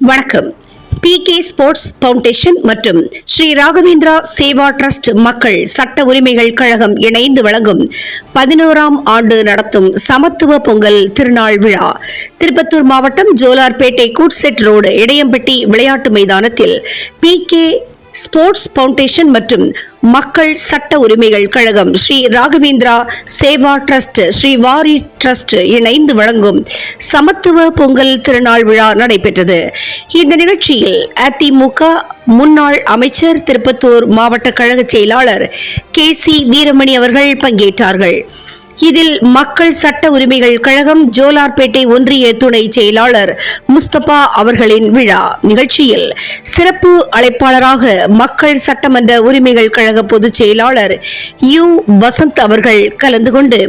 வணக்கம். PK sports foundation மற்றும் Sri Raghavendra Seva trust மக்கள் சட்ட உரிமைகள் கழகம் இணைந்து வழங்கும் 11ஆம் ஆண்டு நடத்தும் சமத்துவ பொங்கல் திருநாள் விழா திருப்பத்தூர் மாவட்டம் ஜோலார்பேட்டை கூட்செட் ரோடு இடையம்பட்டி விளையாட்டு மைதானத்தில் PK ஸ்போர்ட்ஸ் பவுண்டேஷன் மற்றும் மக்கள் சட்ட உரிமைகள் கழகம் ஸ்ரீ ராகவேந்திரா சேவா டிரஸ்ட் ஸ்ரீ வாரி டிரஸ்ட் இணைந்து வழங்கும் சமத்துவ பொங்கல் திருநாள் விழா நடைபெற்றது. இந்த நிகழ்ச்சியில் அதிமுக முன்னாள் அமைச்சர் திருப்பத்தூர் மாவட்ட கழக செயலாளர் KC வீரமணி அவர்கள் பங்கேற்றார்கள். இதில் மக்கள் சட்ட உரிமைகள் கழகம் ஜோலார்பேட்டை ஒன்றிய துணை செயலாளர் முஸ்தபா அவர்களின் விழா நிகழ்ச்சியில் சிறப்பு அழைப்பாளராக மக்கள் சட்டமன்ற உரிமைகள் கழக பொதுச் செயலாளர் U வசந்த் அவர்கள் கலந்து கொண்டு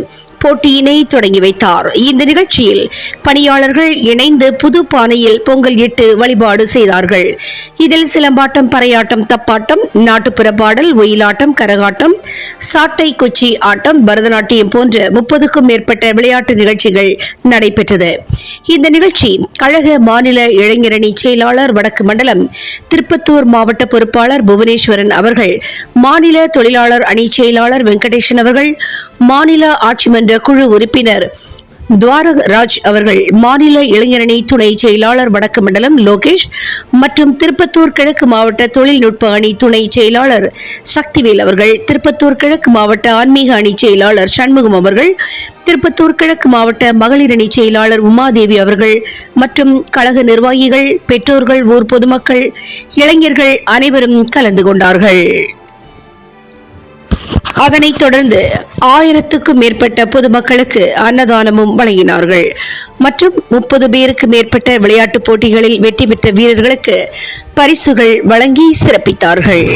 போட்டியினை தொடங்கி வைத்தார். இந்த நிகழ்ச்சியில் பணியாளர்கள் இணைந்து புது பானையில் பொங்கல் இட்டு வழிபாடு செய்தார்கள். இதில் சிலம்பாட்டம், பறையாட்டம், தப்பாட்டம், நாட்டுப்புற பாடல், ஒயிலாட்டம், கரகாட்டம், சாட்டை குச்சி ஆட்டம், பரதநாட்டியம் போன்ற 30க்கும் மேற்பட்ட விளையாட்டு நிகழ்ச்சிகள் நடைபெற்றது. இந்த நிகழ்ச்சி கழக மாநில இளைஞரணி செயலாளர் வடக்கு மண்டலம் திருப்பத்தூர் மாவட்ட பொறுப்பாளர் புவனேஸ்வரன் அவர்கள், மாநில தொழிலாளர் அணி செயலாளர் வெங்கடேசன் அவர்கள், மாநில ஆட்சிமன்ற குழு உறுப்பினர் துவாரராஜ் அவர்கள், மாநில இளைஞரணி துணை செயலாளர் வடக்கு மண்டலம் லோகேஷ் மற்றும் திருப்பத்தூர் கிழக்கு மாவட்ட தொழில்நுட்ப அணி துணை செயலாளர் சக்திவேல் அவர்கள், திருப்பத்தூர் கிழக்கு மாவட்ட ஆன்மீக அணி செயலாளர் சண்முகம் அவர்கள், திருப்பத்தூர் கிழக்கு மாவட்ட மகளிர் அணி செயலாளர் உமாதேவி அவர்கள் மற்றும் கழக நிர்வாகிகள், பெற்றோர்கள், ஊர் பொதுமக்கள், இளைஞர்கள் அனைவரும் கலந்து கொண்டார்கள். அதனைத் தொடர்ந்து 1000க்கும் மேற்பட்ட பொதுமக்களுக்கு அன்னதானமும் வழங்கினார்கள் மற்றும் 30 பேருக்கு மேற்பட்ட விளையாட்டுப் போட்டிகளில் வெற்றி பெற்ற வீரர்களுக்கு பரிசுகள் வழங்கி சிறப்பித்தார்கள்.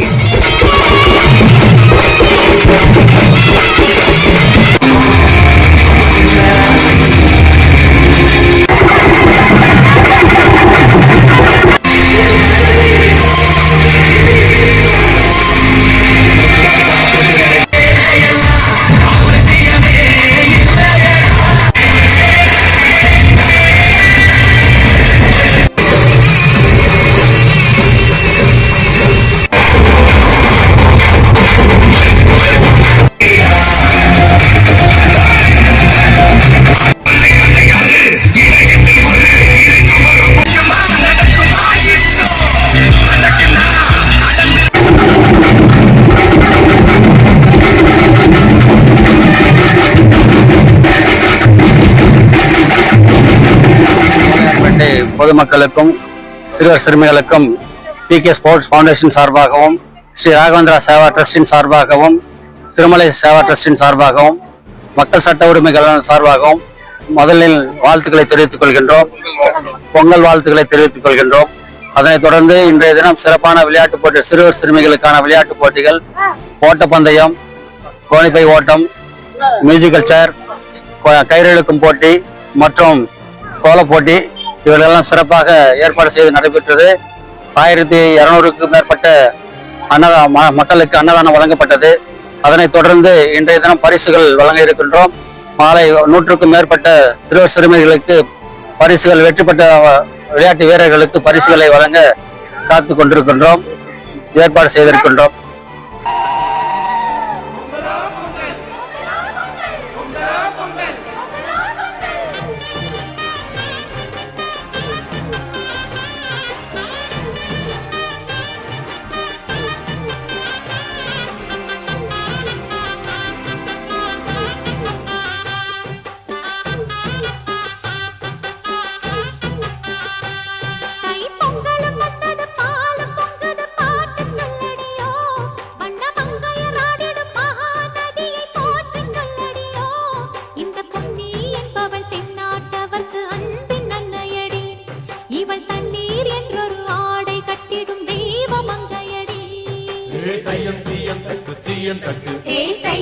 பொதுமக்களுக்கும் சிறுவர் சிறுமிகளுக்கும் PK ஸ்போர்ட்ஸ் பவுண்டேஷன் சார்பாகவும், ஸ்ரீ ராகவேந்திரா சேவா டிரஸ்டின் சார்பாகவும், திருமலை சேவா டிரஸ்டின் சார்பாகவும், மக்கள் சட்ட உரிமைகள் சார்பாகவும் முதலில் வாழ்த்துக்களை தெரிவித்துக் கொள்கின்றோம். பொங்கல் வாழ்த்துக்களை தெரிவித்துக் கொள்கின்றோம். அதனைத் தொடர்ந்து இன்றைய தினம் சிறப்பான விளையாட்டுப் போட்டி, சிறுவர் சிறுமிகளுக்கான விளையாட்டுப் போட்டிகள், ஓட்டப்பந்தயம், கோணிப்பை ஓட்டம், மியூசிக்கல் சேர், கயிறிழுக்கும் போட்டி மற்றும் கோலப் போட்டி இவர்களெல்லாம் சிறப்பாக ஏற்பாடு செய்து நடைபெற்றது. 1200க்கும் மேற்பட்ட மக்களுக்கு அன்னதானம் வழங்கப்பட்டது. அதனைத் தொடர்ந்து இன்றைய தினம் பரிசுகள் வழங்க இருக்கின்றோம். மாலை 100க்கும் மேற்பட்ட சிறுவர் சிறுமிகளுக்கு பரிசுகள், வெற்றி பெற்ற விளையாட்டு வீரர்களுக்கு பரிசுகளை வழங்க காத்து கொண்டிருக்கின்றோம், ஏற்பாடு செய்திருக்கின்றோம். Hey,